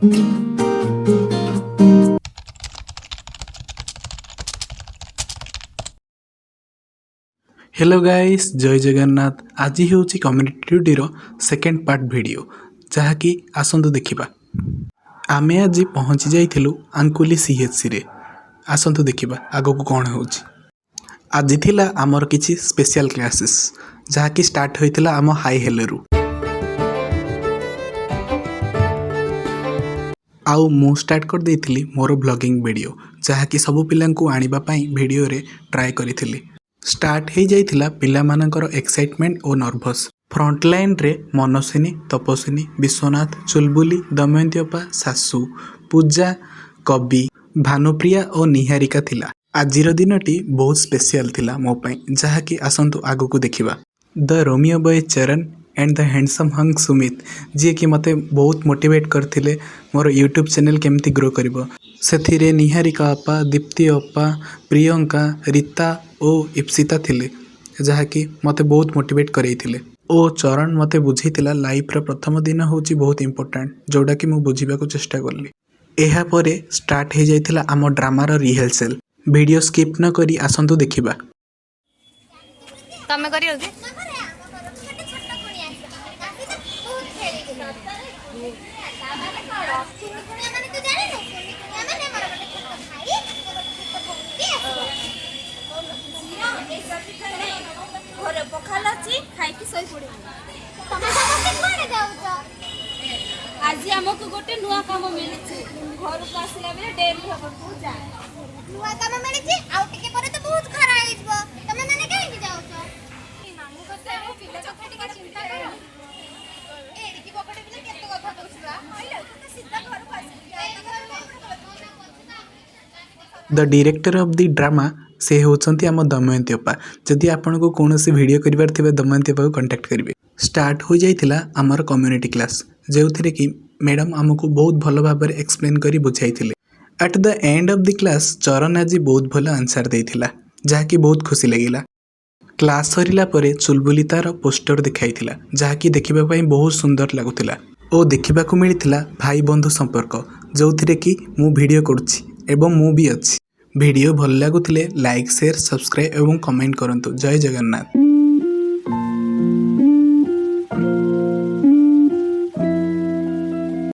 Hello guys, जय जगन्नाथ। आज हूँ community duty second part video जहाँकि आसतु देखा। आमे आज पहुँची जाइलु आंकुली सीएचसी रे। आसतु देखा आग को कौन हो। आज थिला आमर किछि स्पेशल क्लासेस जहाँकि स्टार्ट होइतिला आम हाई हेलरू। आउ मु स्टार्ट कर देइथिली मोर ब्लॉगिंग वीडियो जहाँकि सबु पिलांकु आनिबा पई वीडियो रे ट्राई करिथिली। स्टार्ट हो जाइथिला पिला मानकर एक्साइटमेंट और नर्भस। फ्रंट लाइन रे मनस्विनी, तपस्विनी, विश्वनाथ, चुलबुली, दमयंती अपा, सासू, पूजा, कवि, भानुप्रिया और निहारिका थिला। आजिर दिनटी बहुत स्पेशल थिला मो पई जहाँकि आसंतु आगु को देखिबा। द रोमियो बॉय चरण एंड द हैंडसम हंग सुमित जी कि मते बहुत मोटिवेट करथिले मोर यूट्यूब चैनल केमती ग्रो करिवो। सेथिरे निहारिका अपा, दीप्ति अपा, प्रियंका, रीता और इप्सिता थिले जहाँकि मते बहुत मोटिवेट करैथिले। ओ चरण मते बुझैतिला लाइफ रे प्रथम दिन होची बहुत इंपोर्टेंट जोड़ा कि मु बुझिबा को चेष्टा करली। एहा परे स्टार्ट हो जाइतिला आम ड्रामा रो रिहर्सल। वीडियो स्किप न करी आसंतु देखिबा। तमे करियो कि घरे पखाल अछि खाइ कि सोई पड़ी। आज हमको गोटे नुआ काम मिली घर को आसला बेले डेरी हो पूजा नुआ काम मिली आउ टिके परे तो बहुत खरा आइ जबो तमे माने काहे कि जाउ छ मामू कसे पिले कथा टिके चिंता कर एडी की पकड़े बिना केते कथा कहछबा होइले तो सीधा घर को आसी the director of the drama से होचंती आम दमयंती अपा। जदि आपन को कोनोसी वीडियो करिवार थिबे दमयंती अपा को कांटेक्ट करिवे। स्टार्ट हो जाइतिला आमर कम्युनिटी क्लास जेउथिरे कि मैडम हमको बहुत भलो भाबरे एक्सप्लेन करी बुझाइथिले। At the end of the class चरण आज बहुत भलो आंसर देइथिला जहाँकि बहुत खुशी लागिला। क्लास सरिला परे चुलबुली तार पोस्टर देखाइथिला जहाँकि देखिबा पई बहुत सुंदर लागुथिला ओ देखिबा को मिलिथिला भाई बंधु संपर्क जोथिरे कि मु वीडियो करूछि एवं मु भी अछि। वीडियो भल लागुथिले लाइक, शेयर, सब्सक्राइब एवं कमेंट करंतु। जय जगन्नाथ।